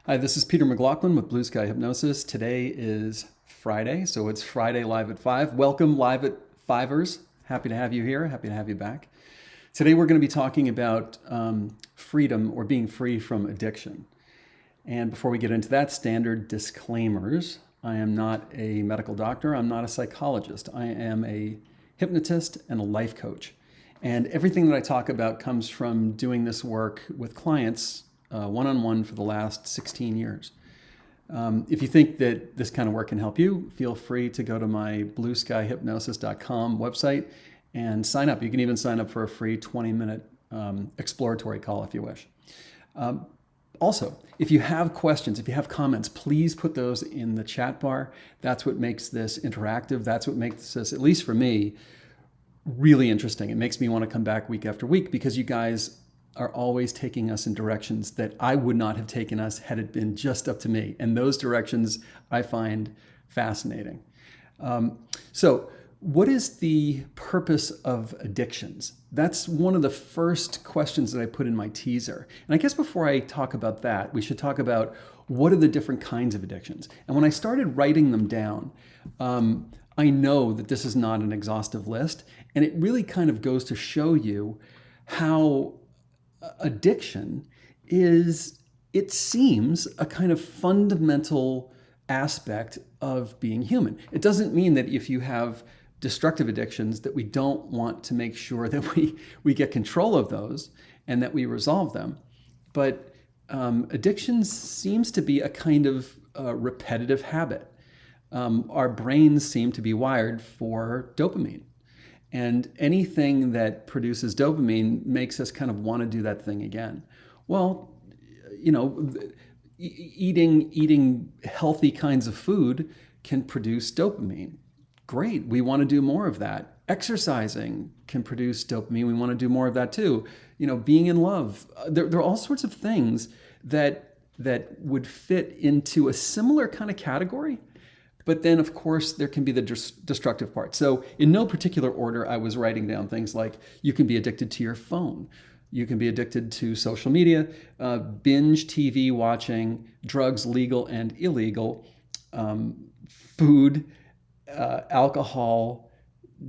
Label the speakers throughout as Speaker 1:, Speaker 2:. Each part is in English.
Speaker 1: Hi, this is Peter McLaughlin with BlueSky Hypnosis. Today is Friday, so it's Friday Live at 5. Welcome, Live at Fivers. Happy to have you here. Happy to have you back. Today we're going to be talking about freedom or being free from addiction. And before we get into that, standard disclaimers. I am not a medical doctor. I'm not a psychologist. I am a hypnotist and a life coach. And everything that I talk about comes from doing this work with clients one-on-one for the last 16 years. If you think that this kind of work can help you, feel free to go to my BlueSkyHypnosis.com website and sign up. You can even sign up for a free 20-minute exploratory call if you wish. Also, if you have questions, if you have comments, please put those in the chat bar. That's what makes this interactive. That's what makes this, at least for me, really interesting. It makes me want to come back week after week because you guys are always taking us in directions that I would not have taken us had it been just up to me. And those directions I find fascinating. So what is the purpose of addictions? That's one of the first questions that I put in my teaser. And I guess before I talk about that, we should talk about what are the different kinds of addictions. And when I started writing them down, I know that this is not an exhaustive list. And it really kind of goes to show you how addiction is, it seems, a kind of fundamental aspect of being human. It doesn't mean that if you have destructive addictions that we don't want to make sure that we get control of those and that we resolve them. But addiction seems to be a kind of repetitive habit. Our brains seem to be wired for dopamine. And anything that produces dopamine makes us kind of want to do that thing again. Well, you know, eating healthy kinds of food can produce dopamine. Great, we want to do more of that. Exercising can produce dopamine. We want to do more of that too. You know, being in love. There are all sorts of things that would fit into a similar kind of category. But then, of course, there can be the destructive part. So in no particular order, I was writing down things like you can be addicted to your phone. You can be addicted to social media, binge TV watching, drugs, legal and illegal, food, alcohol,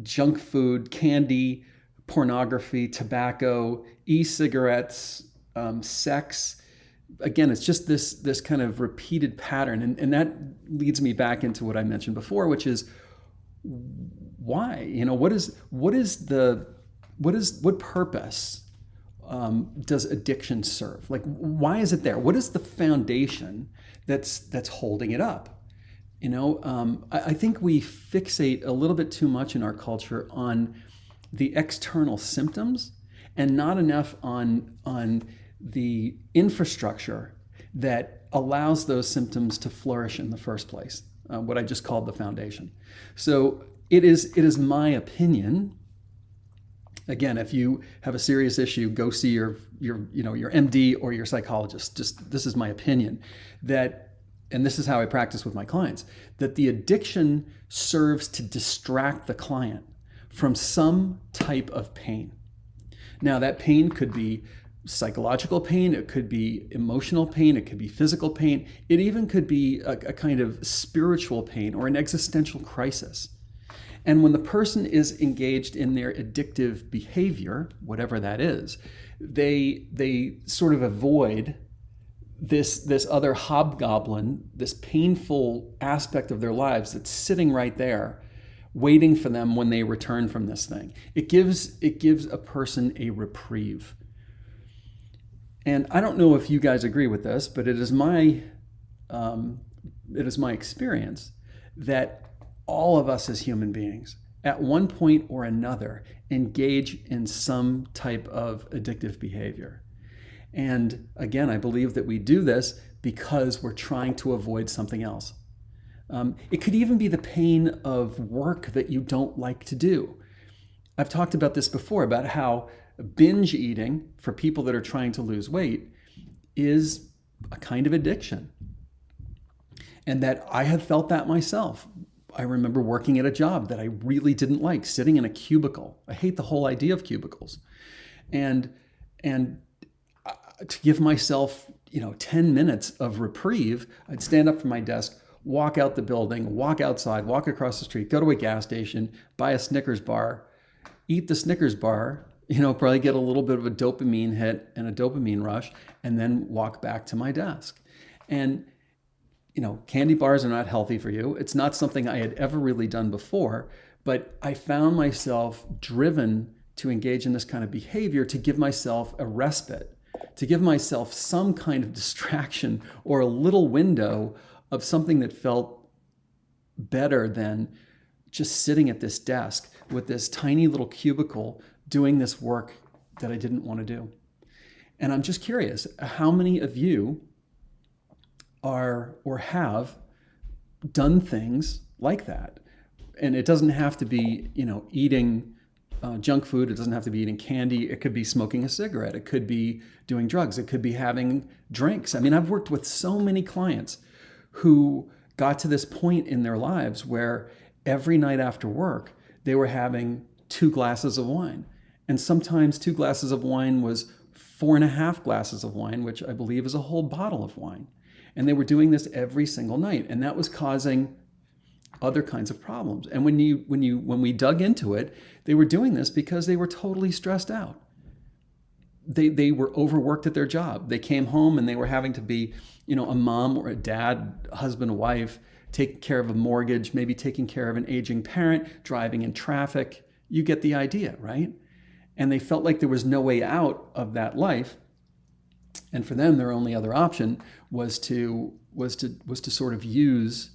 Speaker 1: junk food, candy, pornography, tobacco, e-cigarettes, sex. Again, it's just this kind of repeated pattern. And that leads me back into what I mentioned before, which is why? You know, what purpose does addiction serve? Like, why is it there? What is the foundation that's holding it up? You know, I think we fixate a little bit too much in our culture on the external symptoms and not enough on the infrastructure that allows those symptoms to flourish in the first place, what I just called the foundation. So it is my opinion. Again, if you have a serious issue, go see your MD or your psychologist. Just this is my opinion that, and this is how I practice with my clients, that the addiction serves to distract the client from some type of pain. Now, that pain could be psychological pain, it could be emotional pain, it could be physical pain, it even could be a kind of spiritual pain or an existential crisis. And when the person is engaged in their addictive behavior, whatever that is, they sort of avoid this other hobgoblin, this painful aspect of their lives that's sitting right there waiting for them when they return from this thing. It gives a person a reprieve. And I don't know if you guys agree with this, but it is my experience that all of us as human beings, at one point or another, engage in some type of addictive behavior. And again, I believe that we do this because we're trying to avoid something else. It could even be the pain of work that you don't like to do. I've talked about this before, about how binge eating for people that are trying to lose weight is a kind of addiction. And that I have felt that myself. I remember working at a job that I really didn't like, sitting in a cubicle. I hate the whole idea of cubicles. And to give myself 10 minutes of reprieve, I'd stand up from my desk, walk out the building, walk outside, walk across the street, go to a gas station, buy a Snickers bar, eat the Snickers bar, probably get a little bit of a dopamine hit and a dopamine rush, and then walk back to my desk. And, candy bars are not healthy for you. It's not something I had ever really done before, but I found myself driven to engage in this kind of behavior to give myself a respite, to give myself some kind of distraction or a little window of something that felt better than just sitting at this desk with this tiny little cubicle doing this work that I didn't want to do. And I'm just curious, how many of you are or have done things like that? And it doesn't have to be, eating junk food. It doesn't have to be eating candy. It could be smoking a cigarette. It could be doing drugs. It could be having drinks. I mean, I've worked with so many clients who got to this point in their lives where every night after work, they were having 2 glasses of wine. And sometimes 2 glasses of wine was 4.5 glasses of wine, which I believe is a whole bottle of wine. And they were doing this every single night. And that was causing other kinds of problems. And when we dug into it, they were doing this because they were totally stressed out. They were overworked at their job. They came home and they were having to be, a mom or a dad, husband, wife, taking care of a mortgage, maybe taking care of an aging parent, driving in traffic. You get the idea, right? And they felt like there was no way out of that life. And for them, their only other option was to sort of use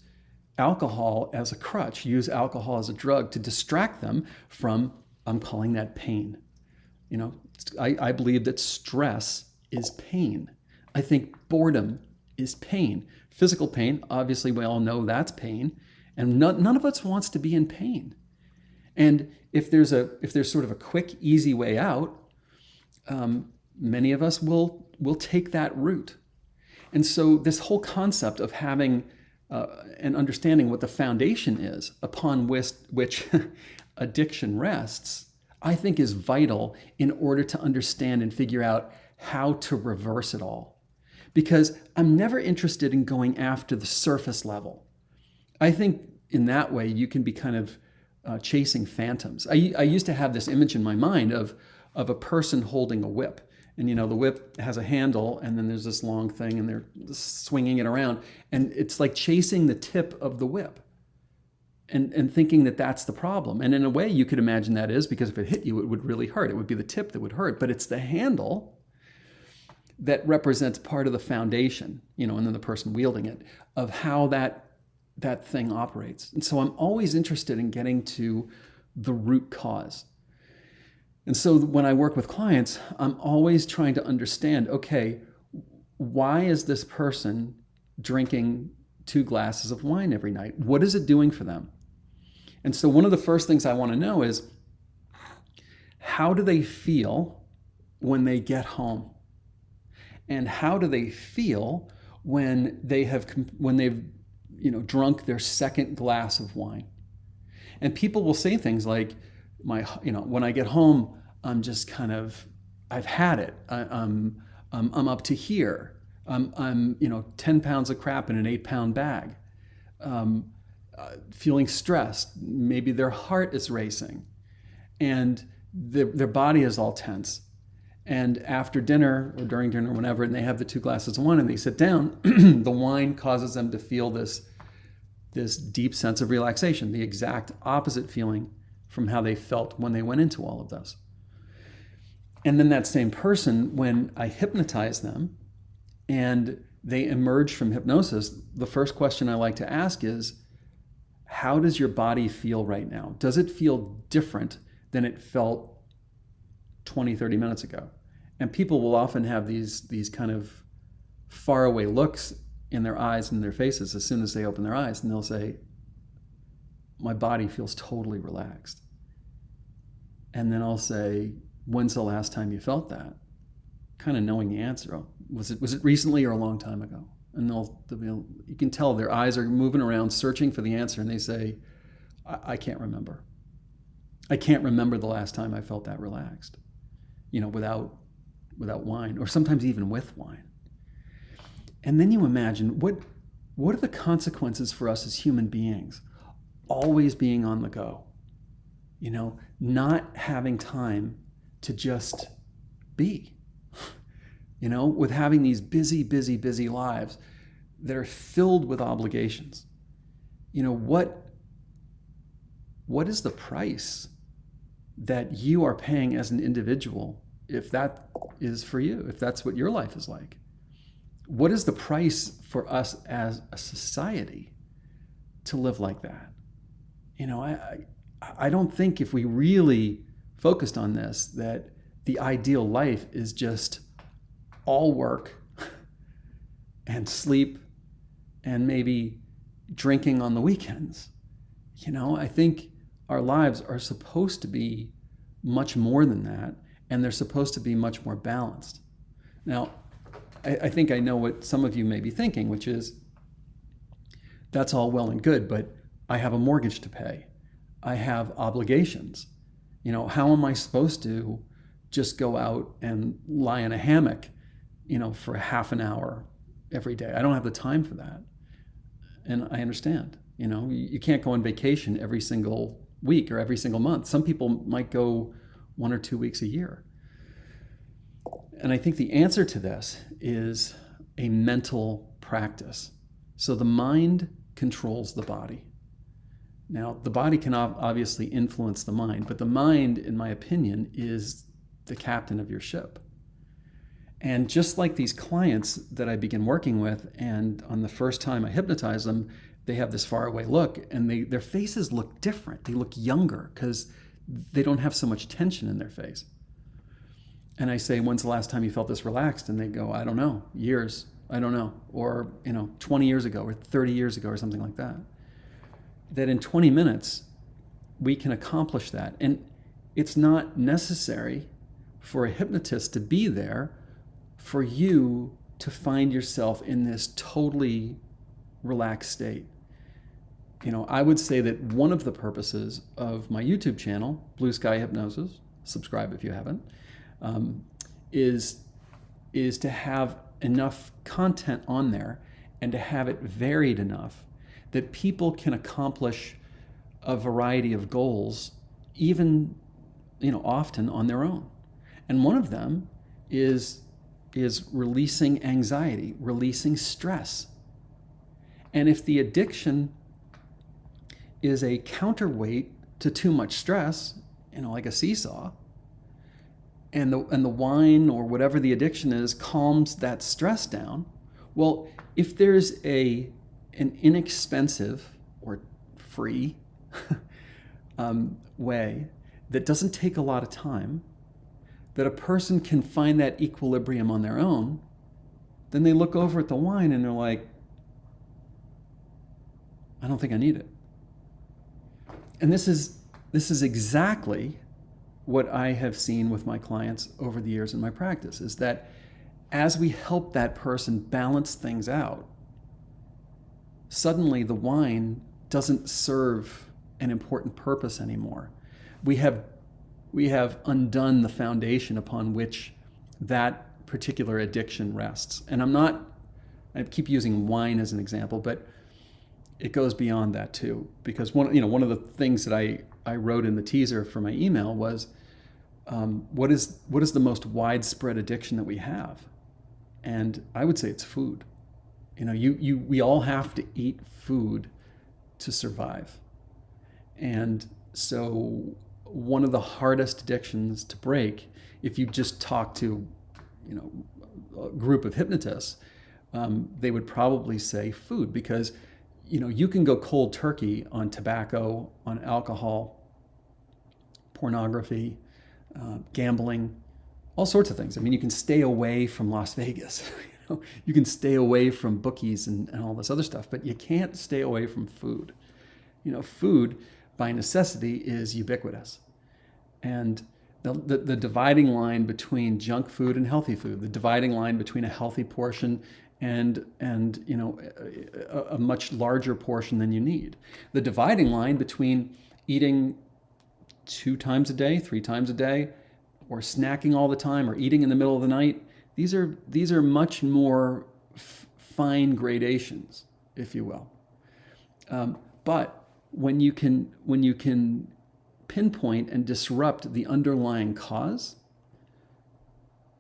Speaker 1: alcohol as a crutch, use alcohol as a drug to distract them from, I'm calling that pain. I believe that stress is pain. I think boredom is pain. Physical pain, obviously we all know that's pain. And none of us wants to be in pain. And if there's sort of a quick, easy way out, many of us will take that route. And so this whole concept of having and understanding what the foundation is upon which addiction rests, I think is vital in order to understand and figure out how to reverse it all. Because I'm never interested in going after the surface level. I think in that way you can be kind of chasing phantoms. I used to have this image in my mind of a person holding a whip. And the whip has a handle, and then there's this long thing, and they're swinging it around. And it's like chasing the tip of the whip and thinking that that's the problem. And in a way, you could imagine that is, because if it hit you, it would really hurt. It would be the tip that would hurt. But it's the handle that represents part of the foundation, and then the person wielding it, of how that thing operates. And so I'm always interested in getting to the root cause. And so when I work with clients, I'm always trying to understand, okay, why is this person drinking 2 glasses of wine every night? What is it doing for them? And so one of the first things I want to know is, how do they feel when they get home? And how do they feel when they've drunk their second glass of wine? And people will say things like, when I get home, I'm just kind of, I've had it. I'm up to here. I'm 10 pounds of crap in an 8-pound bag. Feeling stressed. Maybe their heart is racing, and their body is all tense. And after dinner or during dinner, whenever, and they have the 2 glasses of wine and they sit down, the wine causes them to feel this deep sense of relaxation, the exact opposite feeling from how they felt when they went into all of this. And then that same person, when I hypnotize them and they emerge from hypnosis, the first question I like to ask is, how does your body feel right now? Does it feel different than it felt 20, 30 minutes ago? And people will often have these kind of faraway looks in their eyes and their faces as soon as they open their eyes, and they'll say, my body feels totally relaxed. And then I'll say, when's the last time you felt that? Kind of knowing the answer. Was it recently or a long time ago? And you can tell their eyes are moving around searching for the answer, and they say, I can't remember. I can't remember the last time I felt that relaxed, without wine, or sometimes even with wine. And then you imagine what are the consequences for us as human beings? Always being on the go, not having time to just be, with having these busy, busy, busy lives that are filled with obligations. What is the price that you are paying as an individual if that is for you, if that's what your life is like? What is the price for us as a society to live like that? I don't think if we really focused on this, that the ideal life is just all work and sleep and maybe drinking on the weekends. I think our lives are supposed to be much more than that, and they're supposed to be much more balanced. Now, I think I know what some of you may be thinking, which is, that's all well and good, but I have a mortgage to pay. I have obligations. How am I supposed to just go out and lie in a hammock, for half an hour every day? I don't have the time for that. And I understand, you can't go on vacation every single week or every single month. Some people might go 1 or 2 weeks a year. And I think the answer to this is a mental practice. So the mind controls the body. Now, the body can obviously influence the mind, but the mind, in my opinion, is the captain of your ship. And just like these clients that I begin working with, and on the first time I hypnotize them, they have this faraway look, and their faces look different. They look younger because they don't have so much tension in their face. And I say, when's the last time you felt this relaxed? And they go, I don't know, years, I don't know. Or, 20 years ago or 30 years ago or something like that. That in 20 minutes, we can accomplish that. And it's not necessary for a hypnotist to be there for you to find yourself in this totally relaxed state. I would say that one of the purposes of my YouTube channel, BlueSky Hypnosis, subscribe if you haven't, is to have enough content on there and to have it varied enough that people can accomplish a variety of goals, even, often on their own. And one of them is releasing anxiety, releasing stress. And if the addiction is a counterweight to too much stress, like a seesaw, and the wine or whatever the addiction is calms that stress down, well, if there's an inexpensive or free way that doesn't take a lot of time, that a person can find that equilibrium on their own, then they look over at the wine and they're like, I don't think I need it. And this is exactly what I have seen with my clients over the years in my practice, is that as we help that person balance things out, suddenly the wine doesn't serve an important purpose anymore. We have undone the foundation upon which that particular addiction rests. And I keep using wine as an example, but it goes beyond that too. Because one of the things that I wrote in the teaser for my email was, what is the most widespread addiction that we have? And I would say it's food. We all have to eat food to survive. And so one of the hardest addictions to break, if you just talk to, a group of hypnotists, they would probably say food, because, you can go cold turkey on tobacco, on alcohol, pornography, gambling, all sorts of things. I mean, you can stay away from Las Vegas. You can stay away from bookies and all this other stuff, but you can't stay away from food. Food by necessity is ubiquitous. And the dividing line between junk food and healthy food, the dividing line between a healthy portion and a much larger portion than you need, the dividing line between eating 2 times a day, 3 times a day, or snacking all the time, or eating in the middle of the night. These are much more fine gradations, if you will. But when you can pinpoint and disrupt the underlying cause,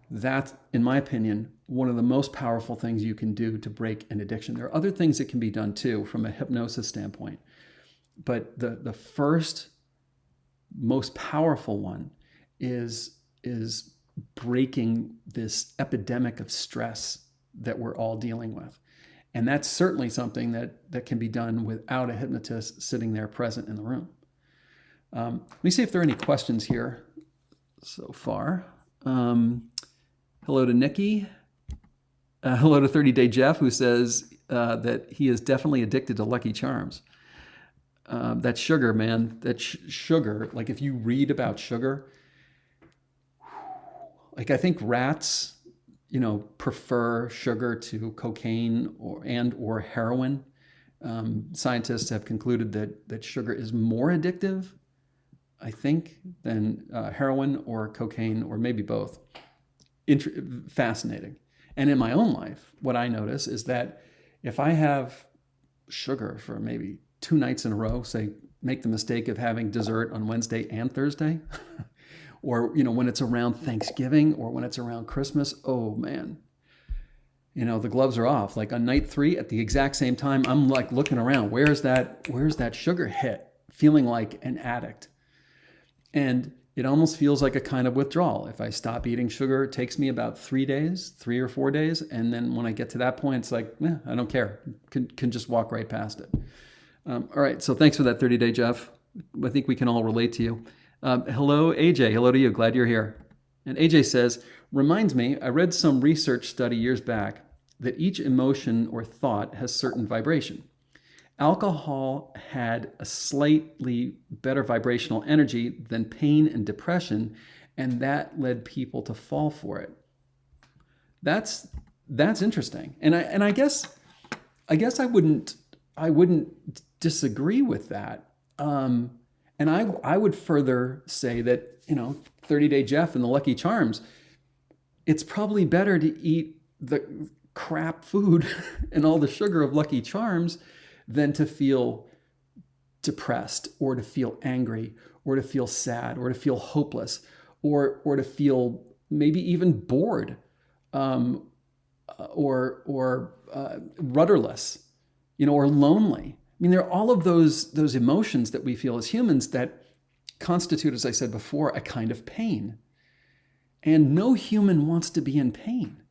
Speaker 1: that's, in my opinion, one of the most powerful things you can do to break an addiction. There are other things that can be done too from a hypnosis standpoint. But the first most powerful one is breaking this epidemic of stress that we're all dealing with. And that's certainly something that can be done without a hypnotist sitting there present in the room. Let me see if there are any questions here so far. Hello to Nikki. Hello to 30-Day Jeff, who says that he is definitely addicted to Lucky Charms. That sugar, man, sugar, like if you read about sugar, like I think rats, prefer sugar to cocaine or heroin. Scientists have concluded that sugar is more addictive, I think, than heroin or cocaine, or maybe both. Fascinating. And in my own life, what I notice is that if I have sugar for maybe 2 nights in a row, say, make the mistake of having dessert on Wednesday and Thursday, or, when it's around Thanksgiving or when it's around Christmas, oh man, the gloves are off. Like on night 3 at the exact same time, I'm like looking around, where's that sugar hit? Feeling like an addict. And it almost feels like a kind of withdrawal. If I stop eating sugar, it takes me about 3 or 4 days. And then when I get to that point, it's like, I don't care. Can just walk right past it. All right. So thanks for that 30-Day, Jeff. I think we can all relate to you. Hello, AJ. Hello to you. Glad you're here. And AJ says, reminds me, I read some research study years back that each emotion or thought has certain vibration. Alcohol had a slightly better vibrational energy than pain and depression, and that led people to fall for it. That's interesting. And I guess I wouldn't disagree with that. And I would further say that, 30-Day Jeff and the Lucky Charms, it's probably better to eat the crap food and all the sugar of Lucky Charms than to feel depressed or to feel angry or to feel sad or to feel hopeless or to feel maybe even bored or rudderless, or lonely. I mean, there are all of those emotions that we feel as humans that constitute, as I said before, a kind of pain. And no human wants to be in pain.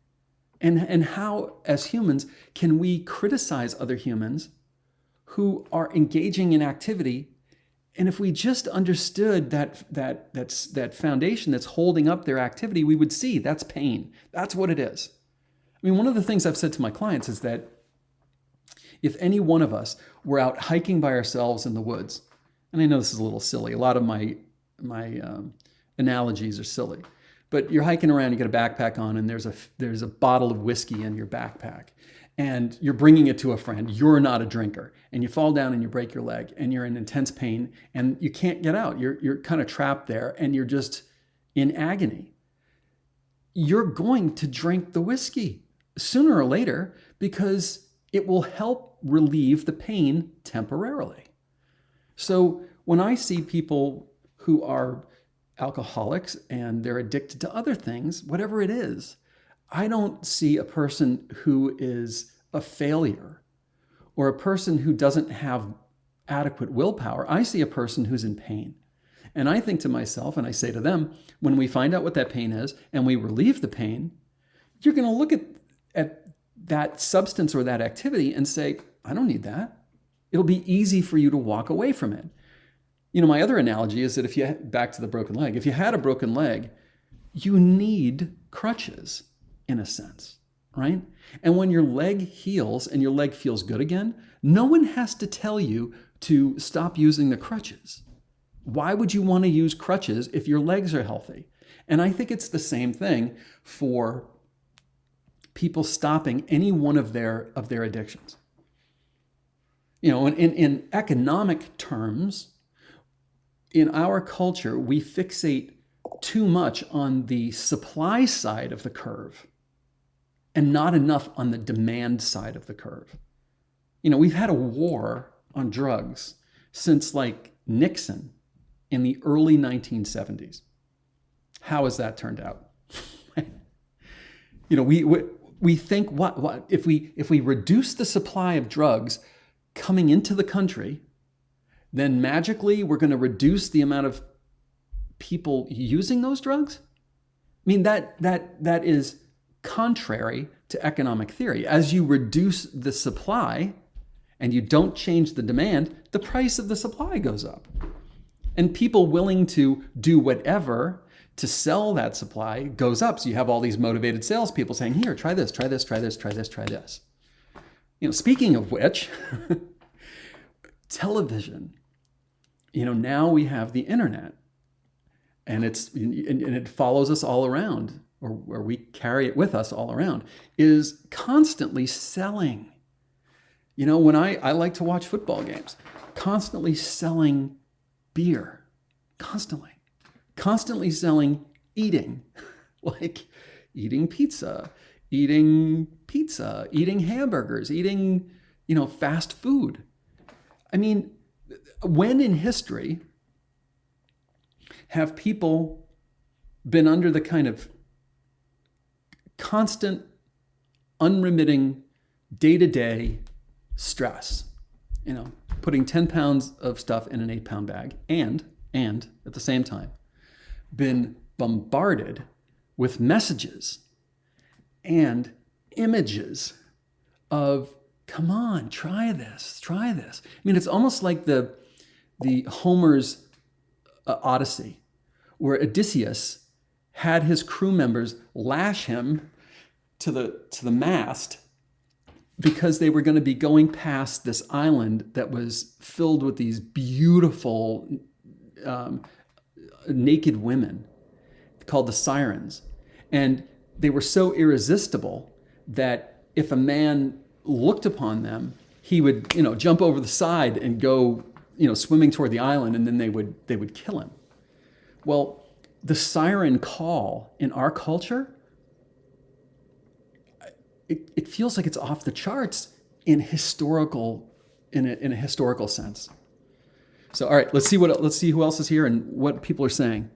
Speaker 1: And how, as humans, can we criticize other humans who are engaging in activity? And if we just understood that foundation that's holding up their activity, we would see that's pain. That's what it is. I mean, one of the things I've said to my clients is that if any one of us were out hiking by ourselves in the woods, and I know this is a little silly, a lot of my analogies are silly, but you're hiking around, you got a backpack on, and there's a bottle of whiskey in your backpack, and you're bringing it to a friend. You're not a drinker, and you fall down and you break your leg, and you're in intense pain, and you can't get out. You're kind of trapped there, and you're just in agony. You're going to drink the whiskey sooner or later because it will help relieve the pain temporarily. So when I see people who are alcoholics and they're addicted to other things, whatever it is, I don't see a person who is a failure or a person who doesn't have adequate willpower. I see a person who's in pain. And I think to myself, and I say to them, when we find out what that pain is and we relieve the pain, you're going to look at that substance or that activity and say, I don't need that. It'll be easy for you to walk away from it. My other analogy is that back to the broken leg, if you had a broken leg, you need crutches in a sense, right? And when your leg heals and your leg feels good again, no one has to tell you to stop using the crutches. Why would you want to use crutches if your legs are healthy? And I think it's the same thing for people stopping any one of their addictions. In economic terms, in our culture, we fixate too much on the supply side of the curve and not enough on the demand side of the curve. We've had a war on drugs since like Nixon in the early 1970s. How has that turned out? We think what if we reduce the supply of drugs coming into the country, then magically we're going to reduce the amount of people using those drugs? I mean, that is contrary to economic theory. As you reduce the supply and you don't change the demand, the price of the supply goes up. And people willing to do whatever to sell that supply goes up. So you have all these motivated salespeople saying, here, try this, try this, try this, try this, try this. Speaking of which, television, now we have the internet, and it follows us all around, or we carry it with us all around, is constantly selling. When I like to watch football games, constantly selling beer, constantly selling eating, like eating pizza, eating hamburgers, eating, fast food. I mean, when in history have people been under the kind of constant, unremitting, day-to-day stress, putting 10 pounds of stuff in an 8-pound bag, and at the same time, been bombarded with messages and images of, come on, try this. I mean, it's almost like the Homer's Odyssey, where Odysseus had his crew members lash him to the mast because they were going to be going past this island that was filled with these beautiful naked women called the Sirens. And they were so irresistible that if a man looked upon them, he would, jump over the side and go, swimming toward the island, and then they would kill him. Well, the siren call in our culture, it feels like it's off the charts in a historical sense. So, all right, let's see who else is here and what people are saying.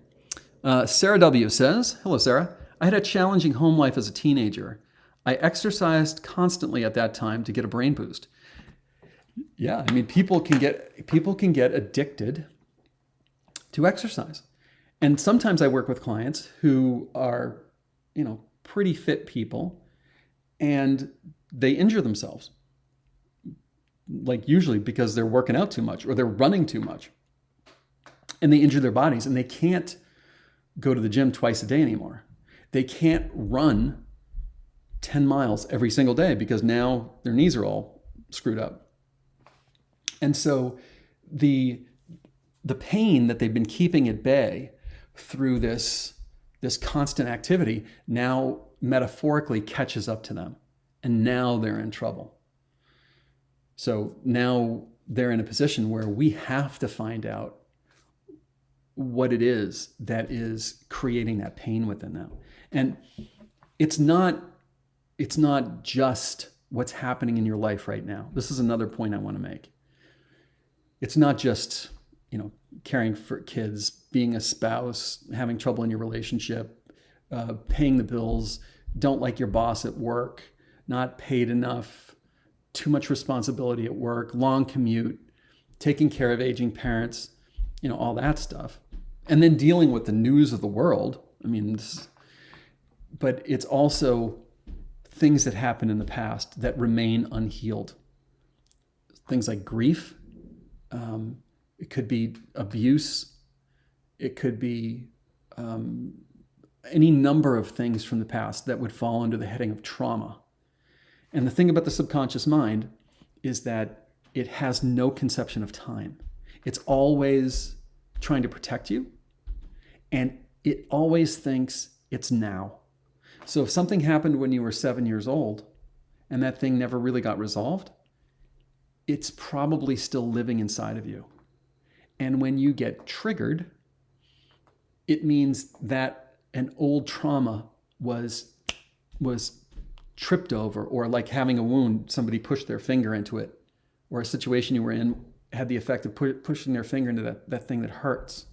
Speaker 1: Sarah W. says, hello, Sarah. I had a challenging home life as a teenager. I exercised constantly at that time to get a brain boost. Yeah, I mean, people can get addicted to exercise. And sometimes I work with clients who are, pretty fit people, and they injure themselves. Like usually because they're working out too much or they're running too much. And they injure their bodies, and they can't go to the gym twice a day anymore. They can't run 10 miles every single day because now their knees are all screwed up. And so the pain that they've been keeping at bay through this constant activity now metaphorically catches up to them, and now they're in trouble. So now they're in a position where we have to find out what it is that is creating that pain within them. And it's not just what's happening in your life right now. This is another point I want to make. It's not just, caring for kids, being a spouse, having trouble in your relationship, paying the bills, don't like your boss at work, not paid enough, too much responsibility at work, long commute, taking care of aging parents, all that stuff. And then dealing with the news of the world. I mean, but it's also things that happened in the past that remain unhealed. Things like grief. It could be abuse. It could be any number of things from the past that would fall under the heading of trauma. And the thing about the subconscious mind is that it has no conception of time. It's always trying to protect you, and it always thinks it's now. So if something happened when you were 7 years old and that thing never really got resolved, it's probably still living inside of you. And when you get triggered, it means that an old trauma was tripped over, or like having a wound, somebody pushed their finger into it, or a situation you were in had the effect of pushing their finger into that thing that hurts.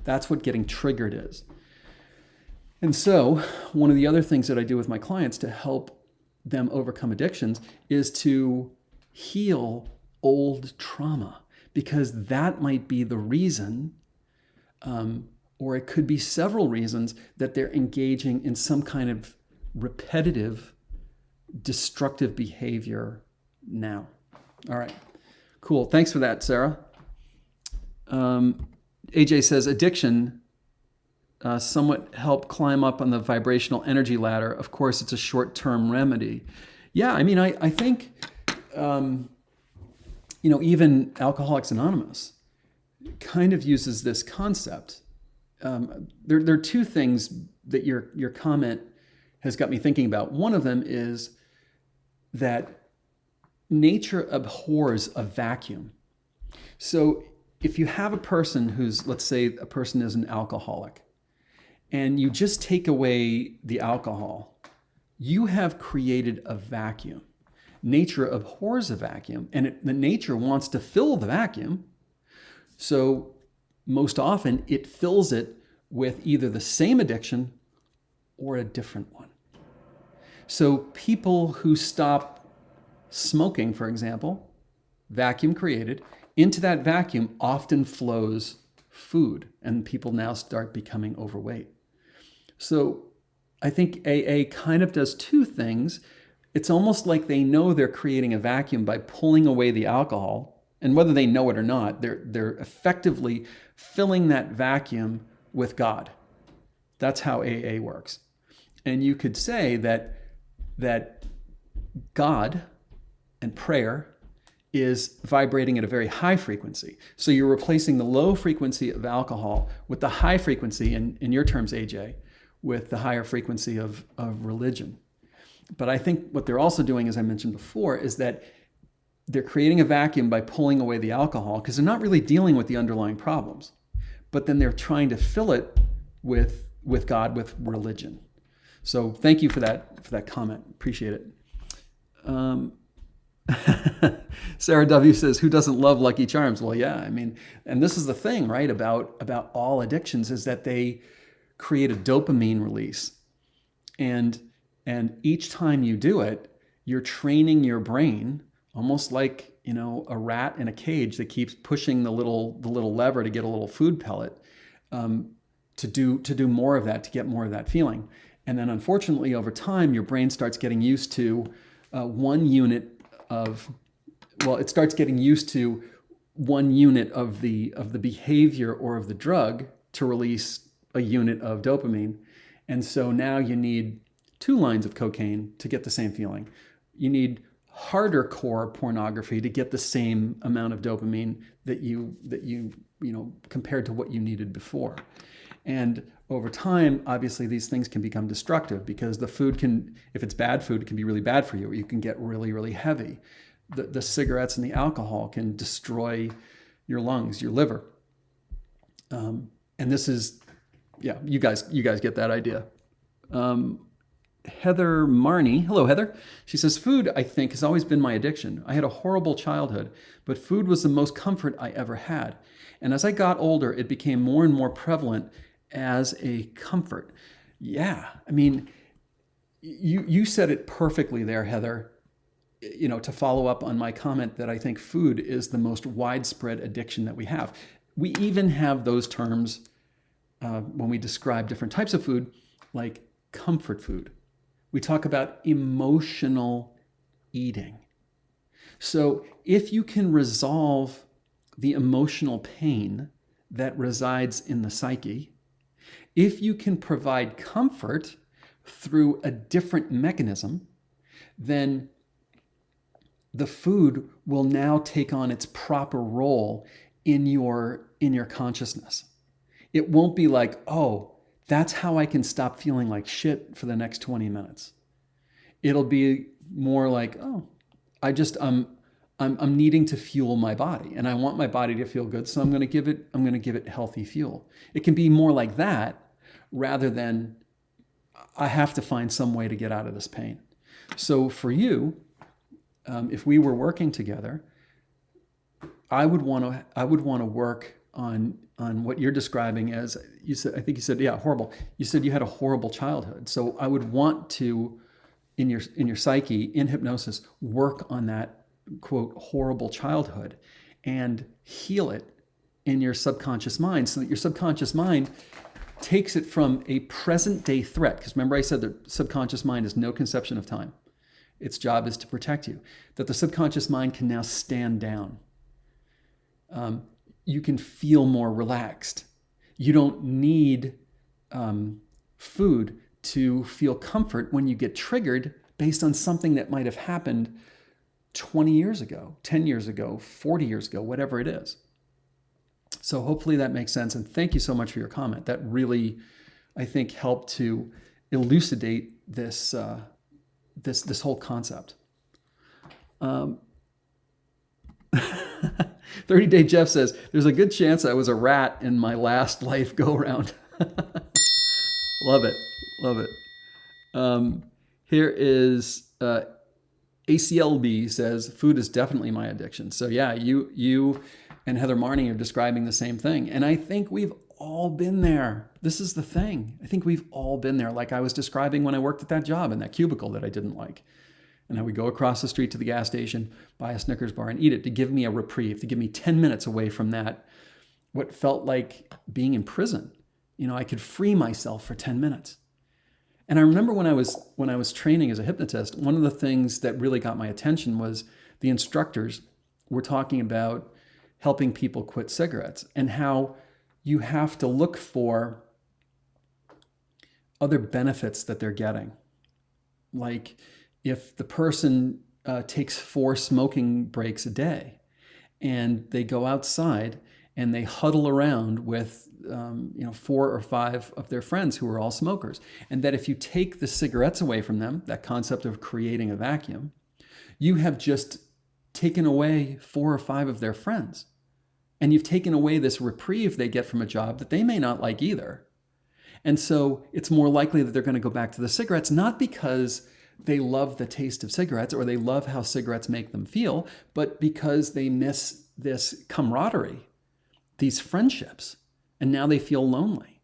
Speaker 1: That's what getting triggered is. And so one of the other things that I do with my clients to help them overcome addictions is to heal old trauma, because that might be the reason, or it could be several reasons, that they're engaging in some kind of repetitive, destructive behavior now. All right, cool. Thanks for that, Sarah. AJ says addiction somewhat help climb up on the vibrational energy ladder. Of course, it's a short-term remedy. Yeah, I mean, I think, even Alcoholics Anonymous kind of uses this concept. There are two things that your comment has got me thinking about. One of them is that nature abhors a vacuum. So if you have a person who's, let's say a person is an alcoholic, and you just take away the alcohol, you have created a vacuum. Nature abhors a vacuum, and the nature wants to fill the vacuum. So most often it fills it with either the same addiction or a different one. So people who stop smoking, for example, vacuum created, into that vacuum often flows food, and people now start becoming overweight. So I think AA kind of does two things. It's almost like they know they're creating a vacuum by pulling away the alcohol, and whether they know it or not, they're effectively filling that vacuum with God. That's how AA works. And you could say that God and prayer is vibrating at a very high frequency. So you're replacing the low frequency of alcohol with the high frequency, in your terms, AJ, with the higher frequency of religion. But I think what they're also doing, as I mentioned before, is that they're creating a vacuum by pulling away the alcohol, because they're not really dealing with the underlying problems. But then they're trying to fill it with God, with religion. So thank you for that comment. Appreciate it. Sarah W. says, who doesn't love Lucky Charms? Well, yeah, I mean, and this is the thing, right, about all addictions, is that they create a dopamine release. And each time you do it, you're training your brain, almost like, a rat in a cage that keeps pushing the little lever to get a little food pellet, to do more of that, to get more of that feeling. And then unfortunately, over time, your brain starts getting used to one unit of the behavior or of the drug to release a unit of dopamine. And so now you need 2 lines of cocaine to get the same feeling. You need harder core pornography to get the same amount of dopamine that you compared to what you needed before. And over time, obviously, these things can become destructive, because the food can, if it's bad food, it can be really bad for you, or you can get really, really heavy. The cigarettes and the alcohol can destroy your lungs, your liver. And this is, yeah, you guys get that idea. Heather Marney, hello Heather. She says, food, I think, has always been my addiction. I had a horrible childhood, but food was the most comfort I ever had. And as I got older, it became more and more prevalent as a comfort. Yeah, I mean, you said it perfectly there, Heather. To follow up on my comment that I think food is the most widespread addiction that we have. We even have those terms when we describe different types of food, like comfort food. We talk about emotional eating. So if you can resolve the emotional pain that resides in the psyche, if you can provide comfort through a different mechanism, then the food will now take on its proper role in your consciousness. It won't be like, oh, that's how I can stop feeling like shit for the next 20 minutes. It'll be more like, oh, I'm needing to fuel my body, and I want my body to feel good, so I'm going to give it healthy fuel. It can be more like that rather than I have to find some way to get out of this pain. So for you, if we were working together, I would want to work on what you're describing as, you said, I think you said, yeah, horrible. You said you had a horrible childhood. So I would want to, in your psyche, in hypnosis, work on that, quote, horrible childhood and heal it in your subconscious mind, so that your subconscious mind takes it from a present day threat. Because remember, I said the subconscious mind has no conception of time. Its job is to protect you. That the subconscious mind can now stand down. You can feel more relaxed. You don't need food to feel comfort when you get triggered based on something that might have happened 20 years ago, 10 years ago, 40 years ago, whatever it is. So hopefully that makes sense. And thank you so much for your comment. That really, I think, helped to elucidate this this whole concept. 30-Day Jeff says, there's a good chance I was a rat in my last life go-round. Love it. Love it. Here is ACLB says, food is definitely my addiction. So yeah, you and Heather Marney are describing the same thing. And I think we've all been there. This is the thing. I think we've all been there. Like I was describing when I worked at that job in that cubicle that I didn't like. And I would go across the street to the gas station, buy a Snickers bar and eat it to give me a reprieve, to give me 10 minutes away from that, what felt like being in prison. You know, I could free myself for 10 minutes. And I remember when I was training as a hypnotist, one of the things that really got my attention was the instructors were talking about helping people quit cigarettes and how you have to look for other benefits that they're getting. Like if the person takes 4 smoking breaks a day and they go outside and they huddle around with 4 or 5 of their friends who are all smokers, and that if you take the cigarettes away from them, that concept of creating a vacuum, you have just taken away 4 or 5 of their friends. And you've taken away this reprieve they get from a job that they may not like either. And so it's more likely that they're going to go back to the cigarettes, not because they love the taste of cigarettes or they love how cigarettes make them feel, but because they miss this camaraderie, these friendships. And now they feel lonely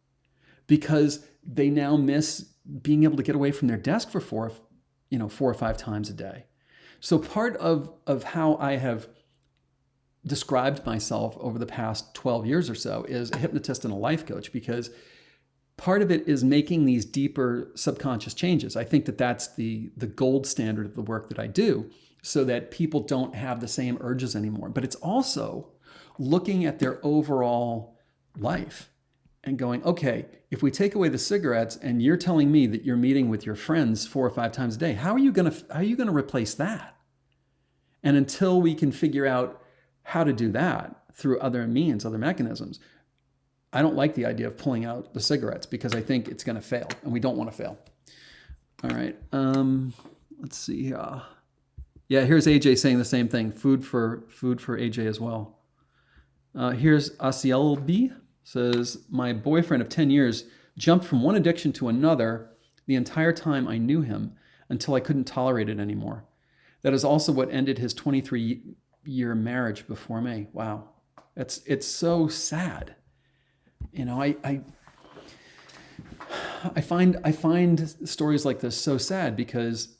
Speaker 1: because they now miss being able to get away from their desk for 4 or 5 times a day. So part of how I have described myself over the past 12 years or so is a hypnotist and a life coach, because part of it is making these deeper subconscious changes. I think that that's the gold standard of the work that I do, so that people don't have the same urges anymore. But it's also looking at their overall life and going, okay, if we take away the cigarettes and you're telling me that you're meeting with your friends 4 or 5 times a day, how are you going to replace that? And until we can figure out how to do that through other means, other mechanisms, I don't like the idea of pulling out the cigarettes, because I think it's going to fail, and we don't want to fail. All right. Let's see here. Yeah, here's AJ saying the same thing. Food for AJ as well. Here's ACLB says, my boyfriend of 10 years jumped from one addiction to another the entire time I knew him until I couldn't tolerate it anymore. That is also what ended his 23-year marriage before me. Wow. It's so sad. You know, I find stories like this so sad, because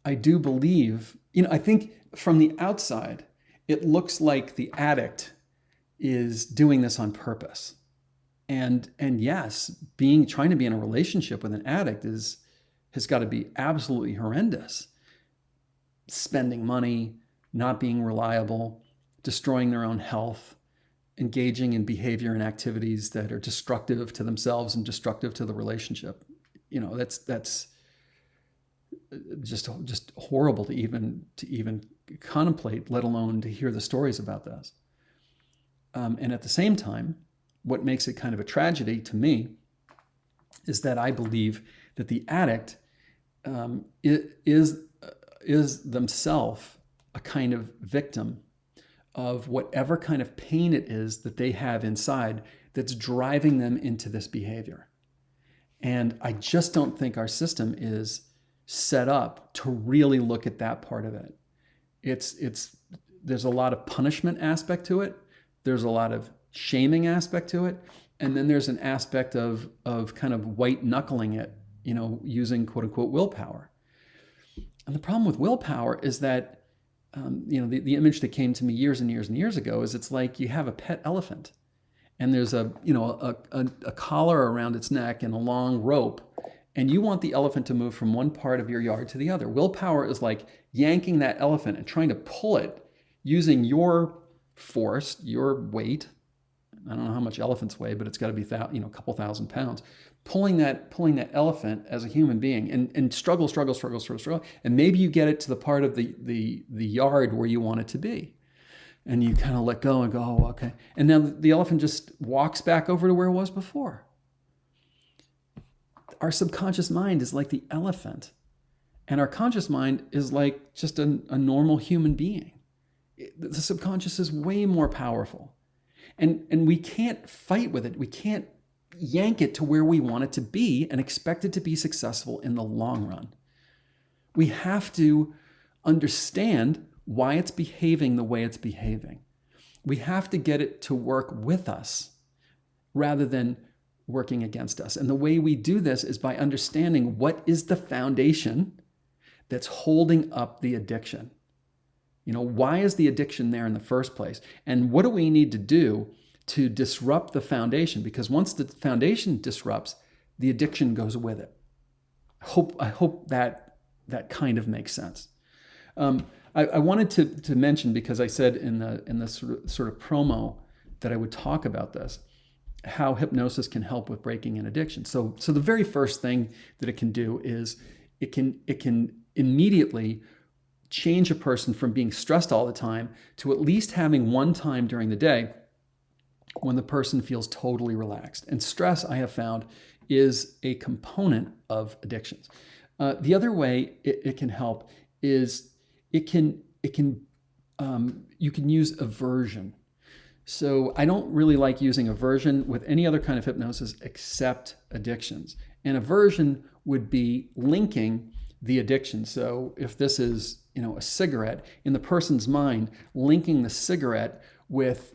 Speaker 1: I do believe, I think from the outside, it looks like the addict is doing this on purpose. And yes, trying to be in a relationship with an addict has got to be absolutely horrendous. Spending money, not being reliable, destroying their own health, engaging in behavior and activities that are destructive to themselves and destructive to the relationship. That's just horrible to even contemplate, let alone to hear the stories about this. And at the same time, what makes it kind of a tragedy to me is that I believe that the addict is themselves a kind of victim of whatever kind of pain it is that they have inside that's driving them into this behavior. And I just don't think our system is set up to really look at that part of it. There's a lot of punishment aspect to it. There's a lot of shaming aspect to it. And then there's an aspect of kind of white knuckling it, using quote unquote willpower. And the problem with willpower is that, the image that came to me years and years and years ago is it's like you have a pet elephant and there's a collar around its neck and a long rope, and you want the elephant to move from one part of your yard to the other. Willpower is like yanking that elephant and trying to pull it using your force, your weight. I don't know how much elephants weigh, but it's got to be a couple thousand pounds. Pulling that elephant as a human being and struggle. And maybe you get it to the part of the yard where you want it to be. And you kind of let go and go, oh, okay. And now the elephant just walks back over to where it was before. Our subconscious mind is like the elephant. And our conscious mind is like just a normal human being. The subconscious is way more powerful. And we can't fight with it. We can't yank it to where we want it to be and expect it to be successful in the long run. We have to understand why it's behaving the way it's behaving. We have to get it to work with us rather than working against us. And the way we do this is by understanding what is the foundation that's holding up the addiction. Why is the addiction there in the first place? And what do we need to do to disrupt the foundation? Because once the foundation disrupts, the addiction goes with it. I hope that kind of makes sense. I wanted to mention, because I said in the sort of promo that I would talk about this, how hypnosis can help with breaking an addiction. So the very first thing that it can do is it can immediately change a person from being stressed all the time to at least having one time during the day when the person feels totally relaxed. And stress, I have found, is a component of addictions. The other way it can help is you can use aversion. So I don't really like using aversion with any other kind of hypnosis except addictions. And aversion would be linking the addiction. So if this is, a cigarette, in the person's mind, linking the cigarette with,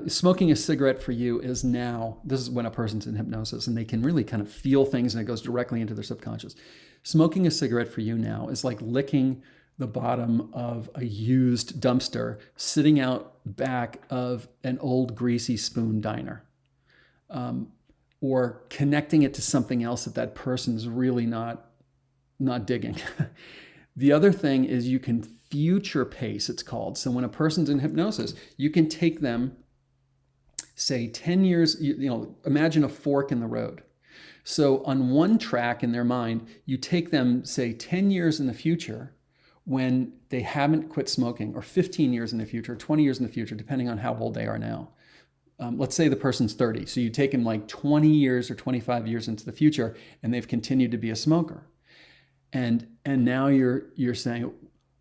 Speaker 1: smoking a cigarette for you is now, this is when a person's in hypnosis and they can really kind of feel things and it goes directly into their subconscious. Smoking a cigarette for you now is like licking the bottom of a used dumpster sitting out back of an old greasy spoon diner. Or connecting it to something else that person's really not digging. The other thing is you can future pace, it's called. So when a person's in hypnosis, you can take them, say 10 years, imagine a fork in the road. So on one track in their mind, you take them, say 10 years in the future when they haven't quit smoking, or 15 years in the future, 20 years in the future, depending on how old they are now. Let's say the person's 30. So you take them like 20 years or 25 years into the future and they've continued to be a smoker. And now you're saying,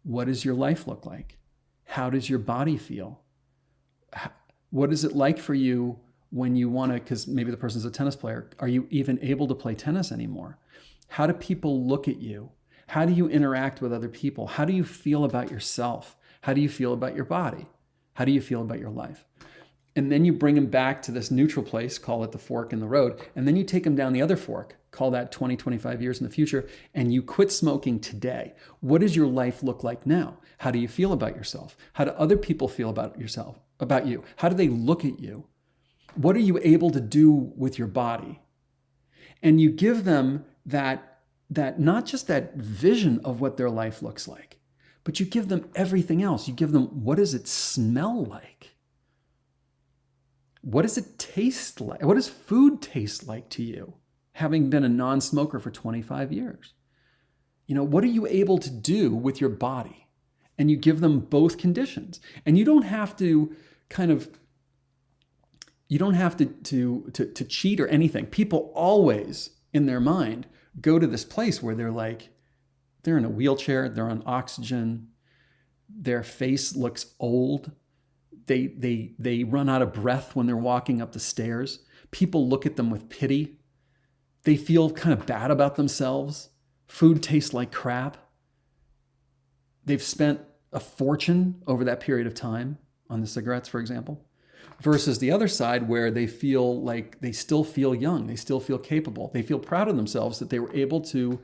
Speaker 1: what does your life look like? How does your body feel? What is it like for you when you want to, because maybe the person's a tennis player, are you even able to play tennis anymore? How do people look at you? How do you interact with other people? How do you feel about yourself? How do you feel about your body? How do you feel about your life? And then you bring them back to this neutral place, call it the fork in the road, and then you take them down the other fork, call that 20, 25 years in the future, and you quit smoking today. What does your life look like now? How do you feel about yourself? How do other people feel about you? How do they look at you? What are you able to do with your body? And you give them that not just that vision of what their life looks like, but you give them everything else. You give them, what does it smell like? What does it taste like? What does food taste like to you, having been a non-smoker for 25 years? What are you able to do with your body? And you give them both conditions. And you don't have to to cheat or anything. People always, in their mind, go to this place where they're in a wheelchair, they're on oxygen, their face looks old. They run out of breath when they're walking up the stairs. People look at them with pity. They feel kind of bad about themselves. Food tastes like crap. They've spent a fortune over that period of time on the cigarettes, for example, versus the other side where they feel like they still feel young. They still feel capable. They feel proud of themselves that they were able to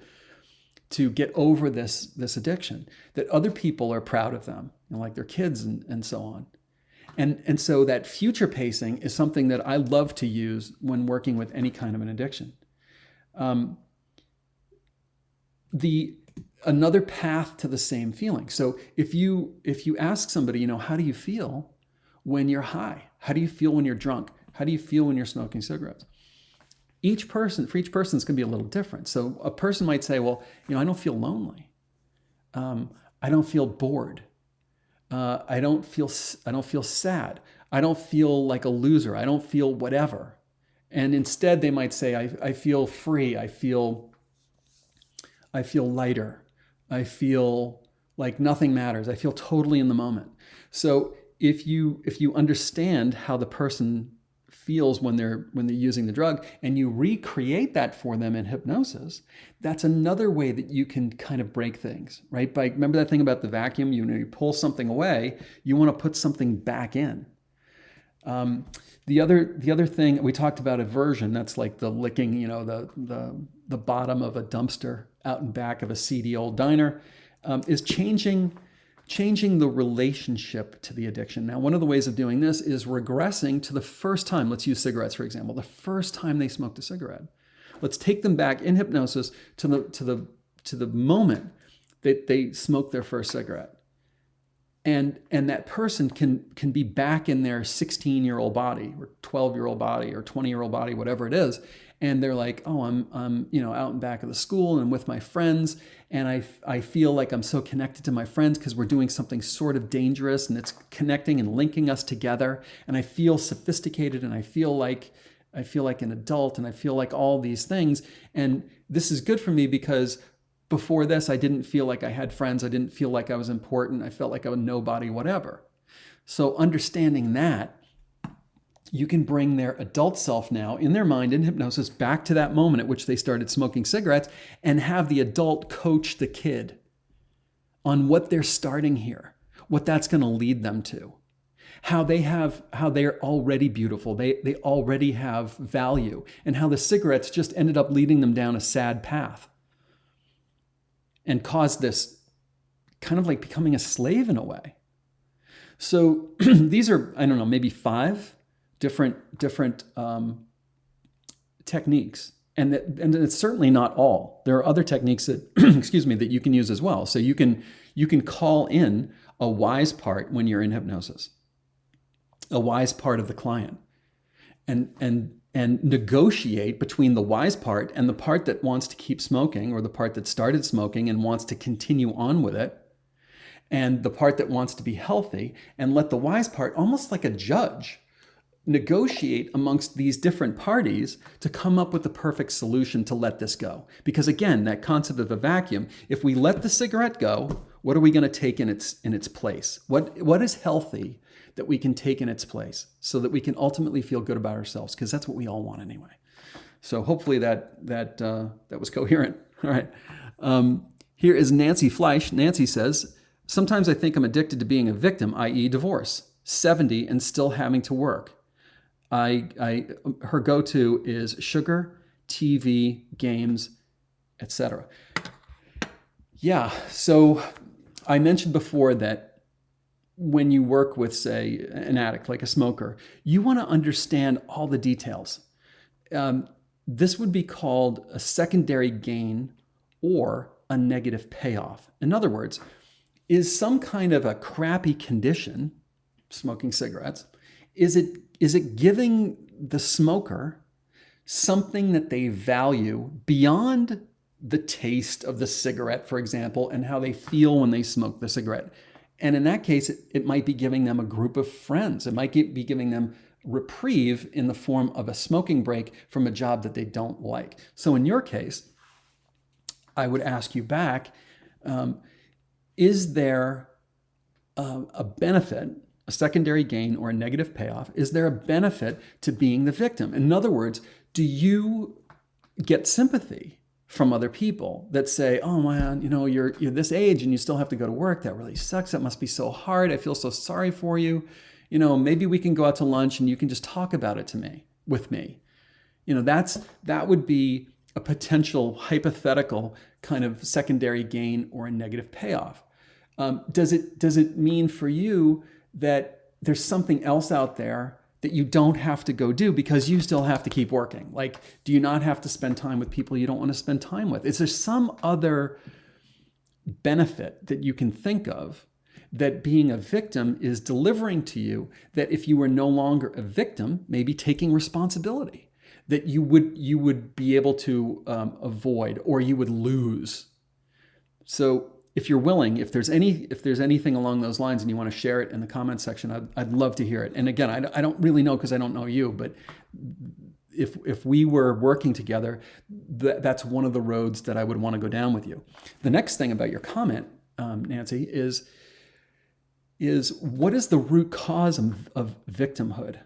Speaker 1: get over this addiction, that other people are proud of them, like their kids and so on. And so that future pacing is something that I love to use when working with any kind of an addiction. Another path to the same feeling. So if you ask somebody, how do you feel when you're high? How do you feel when you're drunk? How do you feel when you're smoking cigarettes? For each person, it's going to be a little different. So a person might say, well, I don't feel lonely. I don't feel bored. I don't feel sad. I don't feel like a loser. I don't feel whatever. And instead they might say, I feel free. I feel lighter. I feel like nothing matters. I feel totally in the moment. So if you understand how the person feels when they're using the drug, and you recreate that for them in hypnosis, that's another way that you can kind of break things, right? Remember that thing about the vacuum? You pull something away, you want to put something back in. The other thing we talked about, aversion. That's like the licking, the bottom of a dumpster out and back of a seedy old diner, is changing the relationship to the addiction. Now, one of the ways of doing this is regressing to the first time. Let's use cigarettes, for example. The first time they smoked a cigarette. Let's take them back in hypnosis to the moment that they smoked their first cigarette. And that person can be back in their 16-year-old body or 12-year-old body or 20-year-old body, whatever it is. And they're like, oh, I'm out and back of the school and I'm with my friends. And I feel like I'm so connected to my friends because we're doing something sort of dangerous and it's connecting and linking us together. And I feel sophisticated and I feel like an adult and I feel like all these things. And this is good for me because before this, I didn't feel like I had friends. I didn't feel like I was important. I felt like I was nobody, whatever. So understanding that, you can bring their adult self now in their mind in hypnosis back to that moment at which they started smoking cigarettes and have the adult coach the kid on what they're starting here, what that's going to lead them to, how they're already beautiful, they already have value, and how the cigarettes just ended up leading them down a sad path and caused this kind of like becoming a slave in a way. So these are, I don't know, maybe 5 different techniques, and it's certainly not all. There are other techniques that that you can use as well. So you can call in a wise part when you're in hypnosis, a wise part of the client, and negotiate between the wise part and the part that wants to keep smoking, or the part that started smoking and wants to continue on with it, and the part that wants to be healthy, and let the wise part, almost like a judge, negotiate amongst these different parties to come up with the perfect solution to let this go. Because again, that concept of a vacuum, if we let the cigarette go, what are we going to take in its place? What is healthy that we can take in its place so that we can ultimately feel good about ourselves? Because that's what we all want anyway. So hopefully that was coherent. All right. Here is Nancy Fleisch. Nancy says, sometimes I think I'm addicted to being a victim, i.e. divorce, 70 and still having to work. Her go-to is sugar, TV, games, etc. Yeah, so I mentioned before that when you work with, say, an addict, like a smoker, you want to understand all the details. This would be called a secondary gain or a negative payoff. In other words, is some kind of a crappy condition, smoking cigarettes, is it giving the smoker something that they value beyond the taste of the cigarette, for example, and how they feel when they smoke the cigarette? And in that case, it might be giving them a group of friends. It might be giving them reprieve in the form of a smoking break from a job that they don't like. So in your case, I would ask you back, is there a benefit, a secondary gain or a negative payoff? Is there a benefit to being the victim? In other words, do you get sympathy from other people that say, oh man, you're this age and you still have to go to work. That really sucks. That must be so hard. I feel so sorry for you. Maybe we can go out to lunch and you can just talk about it with me. That would be a potential hypothetical kind of secondary gain or a negative payoff. Does it mean for you that there's something else out there that you don't have to go do because you still have to keep working? Like, do you not have to spend time with people you don't want to spend time with? Is there some other benefit that you can think of that being a victim is delivering to you, that if you were no longer a victim, maybe taking responsibility, that you would be able to avoid, or you would lose? So if you're willing, if there's anything along those lines and you want to share it in the comment section, I'd love to hear it. And again, I don't really know because I don't know you, but if we were working together, that's one of the roads that I would want to go down with you. The next thing about your comment, Nancy, is what is the root cause of victimhood?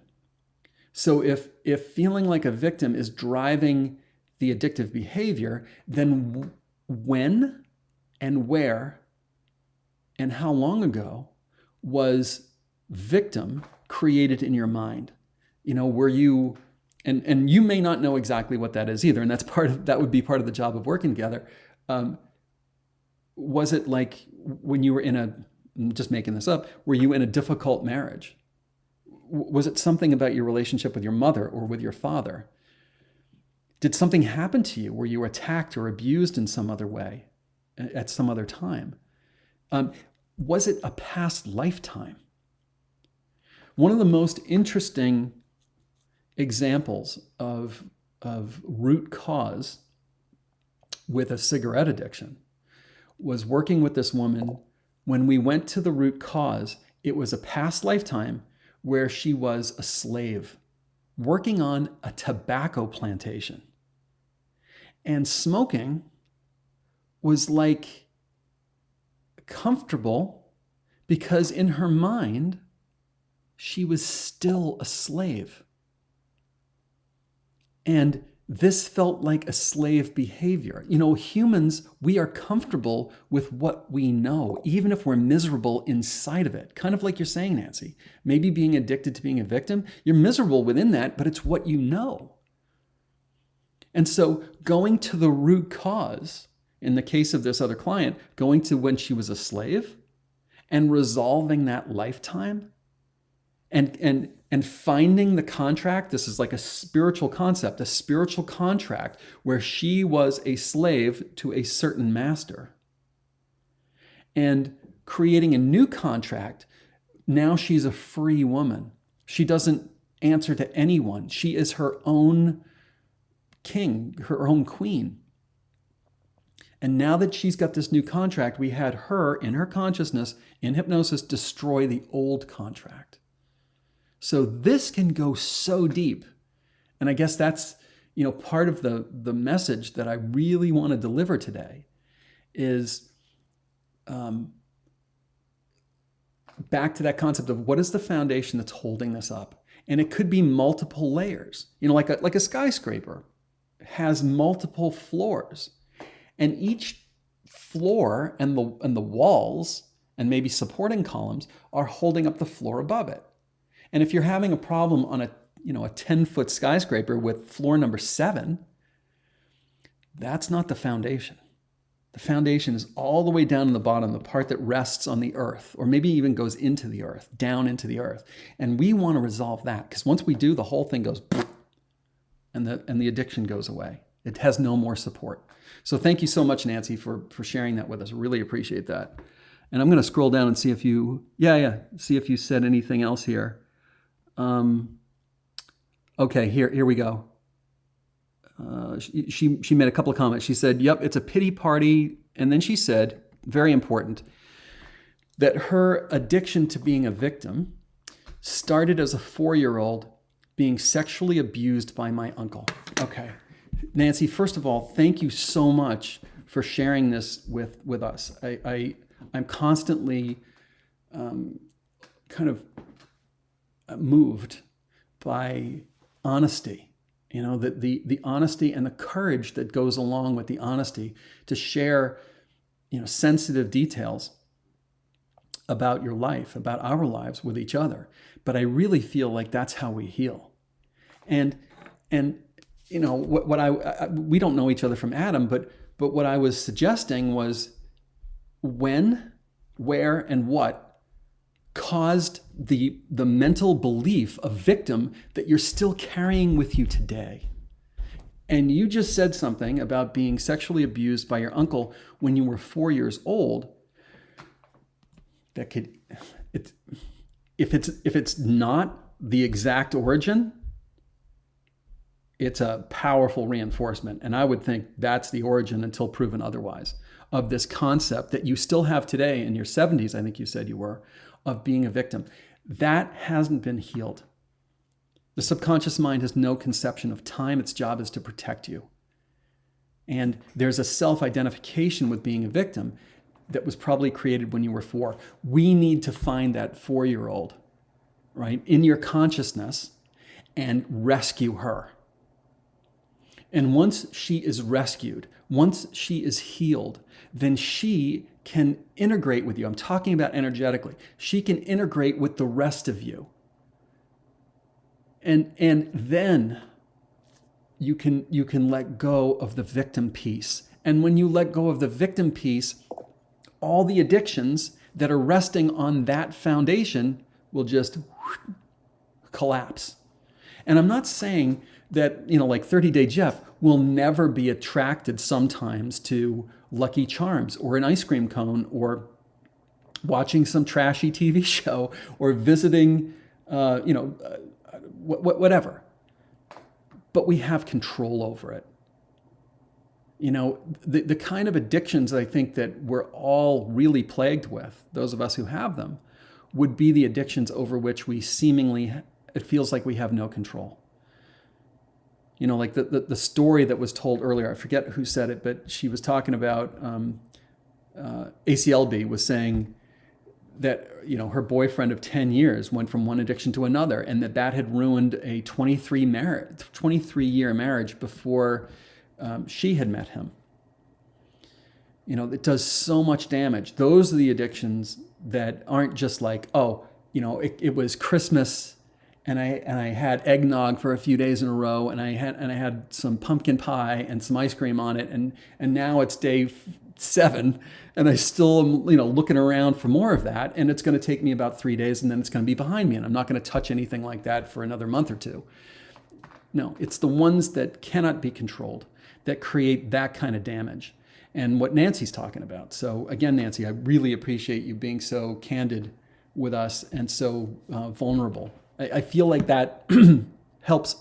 Speaker 1: So if feeling like a victim is driving the addictive behavior, then when and where and how long ago was victim created in your mind? Were you, and you may not know exactly what that is either, and that would be part of the job of working together. Was it like when you were I'm just making this up, were you in a difficult marriage? Was it something about your relationship with your mother or with your father? Did something happen to you? Were you attacked or abused in some other way at some other time? Was it a past lifetime? One of the most interesting examples of root cause with a cigarette addiction was working with this woman. When we went to the root cause, it was a past lifetime where she was a slave working on a tobacco plantation. And smoking was like comfortable because in her mind, she was still a slave. And this felt like a slave behavior. Humans, we are comfortable with what we know, even if we're miserable inside of it. Kind of like you're saying, Nancy, maybe being addicted to being a victim, you're miserable within that, but it's what you know. And so going to the root cause, in the case of this other client, going to when she was a slave and resolving that lifetime and finding the contract. This is like a spiritual concept, a spiritual contract where she was a slave to a certain master. And creating a new contract, now she's a free woman. She doesn't answer to anyone. She is her own king, her own queen. And now that she's got this new contract, we had her, in her consciousness, in hypnosis, destroy the old contract. So this can go so deep. And I guess that's, part of the message that I really want to deliver today is back to that concept of what is the foundation that's holding this up? And it could be multiple layers. Like a skyscraper has multiple floors. And each floor and the walls and maybe supporting columns are holding up the floor above it. And if you're having a problem on a 10-foot skyscraper with floor number 7, that's not the foundation. The foundation is all the way down in the bottom, the part that rests on the earth, or maybe even goes into the earth, down into the earth. And we want to resolve that, because once we do, the whole thing goes and the addiction goes away. It has no more support. So thank you so much, Nancy, for sharing that with us. Really appreciate that. And I'm going to scroll down and see if you said anything else here. Okay, here we go. She made a couple of comments. She said, yep, it's a pity party. And then she said, very important, that her addiction to being a victim started as a 4-year-old being sexually abused by my uncle. Okay. Nancy, first of all, thank you so much for sharing this with us. I'm constantly kind of moved by honesty the honesty and the courage that goes along with the honesty to share, sensitive details about your life, about our lives with each other. But I really feel like that's how we heal. And we don't know each other from Adam, but what I was suggesting was when, where, and what caused the mental belief of victim that you're still carrying with you today. And you just said something about being sexually abused by your uncle when you were 4 years old. That could, if it's not the exact origin, it's a powerful reinforcement. And I would think that's the origin until proven otherwise of this concept that you still have today in your 70s, I think you said you were, of being a victim. That hasn't been healed. The subconscious mind has no conception of time. Its job is to protect you. And there's a self-identification with being a victim that was probably created when you were 4. We need to find that 4-year-old, right, in your consciousness and rescue her. And once she is rescued, once she is healed, then she can integrate with you. I'm talking about energetically. She can integrate with the rest of you. And then you can let go of the victim piece. And when you let go of the victim piece, all the addictions that are resting on that foundation will just collapse. And I'm not saying that, like 30-Day Jeff will never be attracted sometimes to Lucky Charms or an ice cream cone or watching some trashy TV show or visiting, whatever. But we have control over it. The kind of addictions I think that we're all really plagued with, those of us who have them, would be the addictions over which we seemingly, it feels like we have no control. Like the story that was told earlier, I forget who said it, but she was talking about ACLB was saying that, her boyfriend of 10 years went from one addiction to another, and that had ruined a 23-year marriage before she had met him. It does so much damage. Those are the addictions that aren't just like, it was Christmas and I had eggnog for a few days in a row, and I had some pumpkin pie and some ice cream on it, and now it's day 7, and I still am, looking around for more of that, and it's going to take me about 3 days, and then it's going to be behind me, and I'm not going to touch anything like that for another month or 2. No, it's the ones that cannot be controlled that create that kind of damage, and what Nancy's talking about. So again, Nancy, I really appreciate you being so candid with us and so vulnerable. I feel like that helps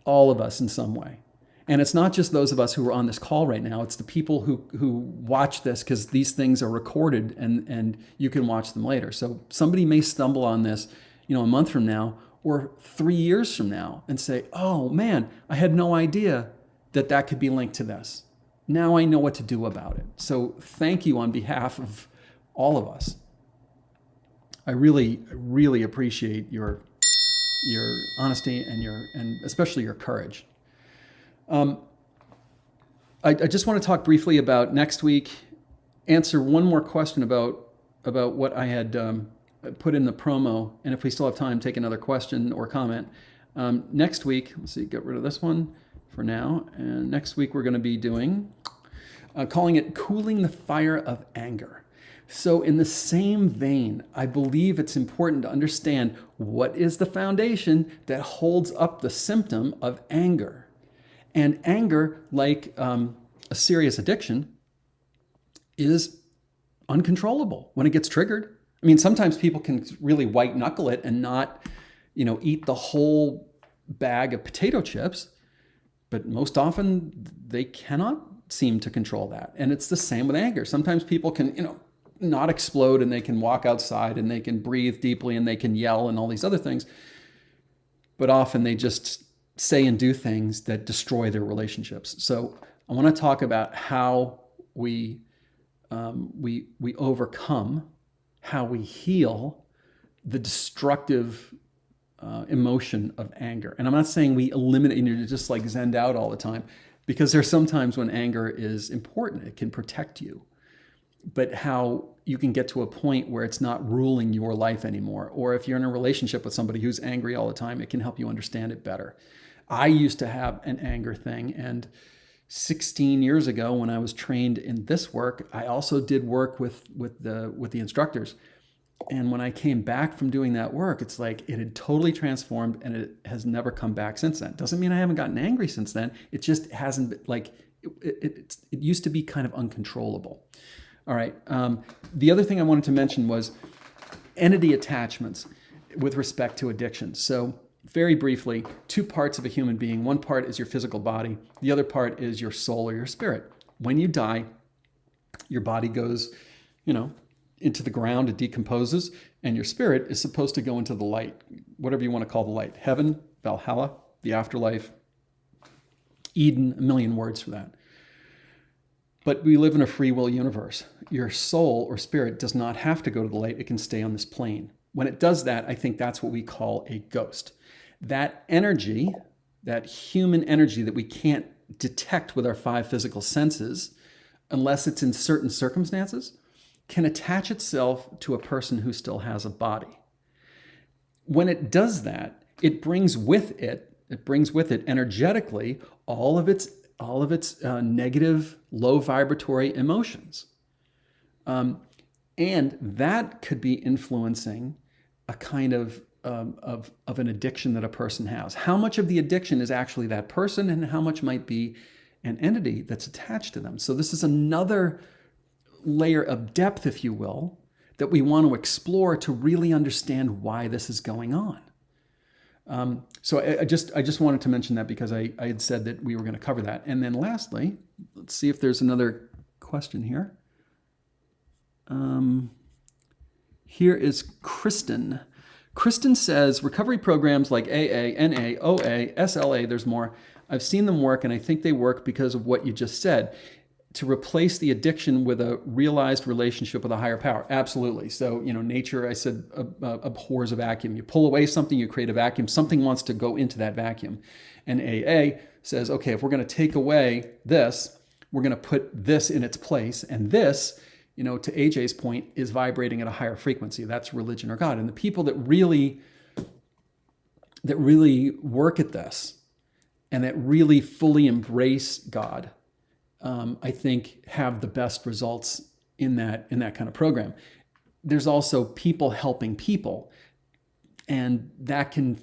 Speaker 1: all of us in some way. And it's not just those of us who are on this call right now. It's the people who watch this, because these things are recorded and you can watch them later. So somebody may stumble on this, a month from now or 3 years from now and say, oh man, I had no idea that could be linked to this. Now I know what to do about it. So thank you on behalf of all of us. I really, really appreciate your honesty and especially your courage. I just want to talk briefly about next week, answer one more question about what I had put in the promo, and if we still have time, take another question or comment. Next week, let's see, get rid of this one for now, and next week we're going to be doing, calling it Cooling the Fire of Anger. So in the same vein, I believe it's important to understand what is the foundation that holds up the symptom of anger. And anger, like a serious addiction, is uncontrollable when it gets triggered. I mean, sometimes people can really white knuckle it and not, eat the whole bag of potato chips, but most often they cannot seem to control that. And it's the same with anger. Sometimes people can, not explode, and they can walk outside and they can breathe deeply and they can yell and all these other things. But often they just say and do things that destroy their relationships. So I want to talk about how we overcome, how we heal the destructive emotion of anger. And I'm not saying we eliminate, you're just like zened out all the time, because there's sometimes when anger is important, it can protect you. But how you can get to a point where it's not ruling your life anymore. Or if you're in a relationship with somebody who's angry all the time, it can help you understand it better. I used to have an anger thing, and 16 years ago when I was trained in this work, I also did work with the instructors. And when I came back from doing that work, it's like it had totally transformed, and it has never come back since then. Doesn't mean I haven't gotten angry since then. It just hasn't been, like, it used to be kind of uncontrollable. All right. The other thing I wanted to mention was entity attachments with respect to addiction. So very briefly, two parts of a human being. One part is your physical body. The other part is your soul or your spirit. When you die, your body goes, into the ground, it decomposes, and your spirit is supposed to go into the light, whatever you want to call the light. Heaven, Valhalla, the afterlife, Eden, a million words for that. But we live in a free will universe. Your soul or spirit does not have to go to the light. It can stay on this plane. When it does that, I think that's what we call a ghost. That energy, that human energy that we can't detect with our five physical senses, unless it's in certain circumstances, can attach itself to a person who still has a body. When it does that, it brings with it energetically all of its negative, low vibratory emotions. And that could be influencing a kind of an addiction that a person has. How much of the addiction is actually that person, and how much might be an entity that's attached to them? So this is another layer of depth, if you will, that we want to explore to really understand why this is going on. So I just wanted to mention that because I had said that we were going to cover that. And then lastly, let's see if there's another question here. Here is Kristen. Kristen says, recovery programs like AA, NA, OA, SLA, there's more. I've seen them work, and I think they work because of what you just said, to replace the addiction with a realized relationship with a higher power. Absolutely. So, nature, I said, abhors a vacuum. You pull away something, you create a vacuum. Something wants to go into that vacuum. And AA says, okay, if we're going to take away this, we're going to put this in its place. And this, to AJ's point, is vibrating at a higher frequency. That's religion or God. And the people that really work at this and that really fully embrace God, I think, have the best results in that kind of program. There's also people helping people, and that can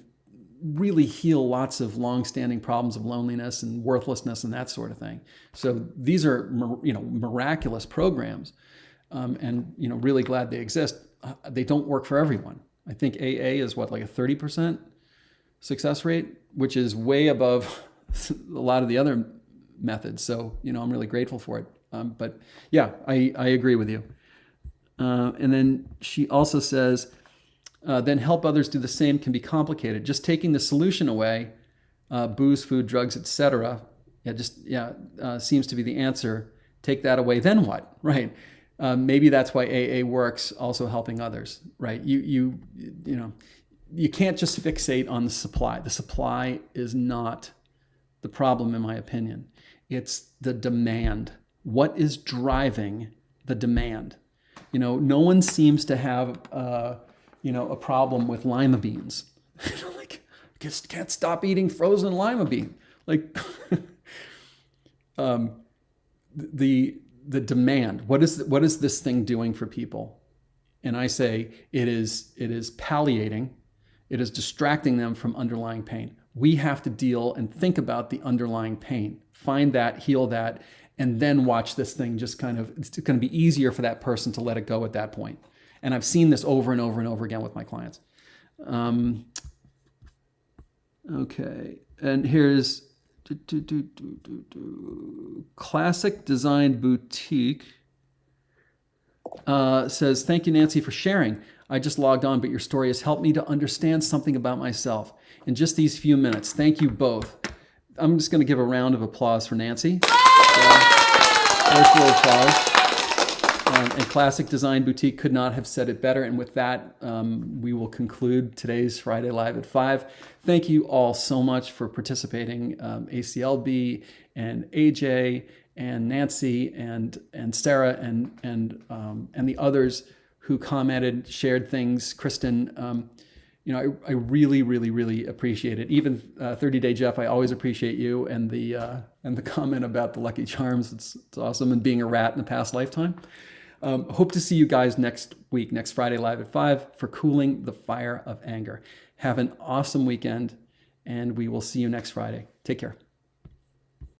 Speaker 1: really heal lots of long-standing problems of loneliness and worthlessness and that sort of thing. So these are, miraculous programs, and really glad they exist. They don't work for everyone. I think AA is like a 30% success rate, which is way above a lot of the other methods. So, I'm really grateful for it. But yeah, I agree with you. And then she also says, then help others do the same can be complicated. Just taking the solution away, booze, food, drugs, etc. Seems to be the answer. Take that away, then what? Right. Maybe that's why AA works, also helping others, right? You can't just fixate on the supply. The supply is not the problem, in my opinion. It's the demand. What is driving the demand? No one seems to have, a problem with lima beans. Just can't stop eating frozen lima bean. The demand. What is this thing doing for people? And I say it is palliating. It is distracting them from underlying pain. We have to deal and think about the underlying pain, find that, heal that, and then watch this thing it's going to be easier for that person to let it go at that point. And I've seen this over and over and over again with my clients. Okay, and here's Classic Design Boutique says, thank you, Nancy, for sharing. I just logged on, but your story has helped me to understand something about myself in just these few minutes. Thank you both. I'm just going to give a round of applause for Nancy. Virtual applause. And Classic Design Boutique could not have said it better. And with that, we will conclude today's Friday Live at 5. Thank you all so much for participating. ACLB and AJ and Nancy and Sarah and the others who commented, shared things. Kristen, I really, really, really appreciate it. Even 30-Day Jeff, I always appreciate you and the comment about the Lucky Charms. It's awesome, and being a rat in a past lifetime. Hope to see you guys next week, next Friday Live at 5 for Cooling the Fire of Anger. Have an awesome weekend, and we will see you next Friday. Take care.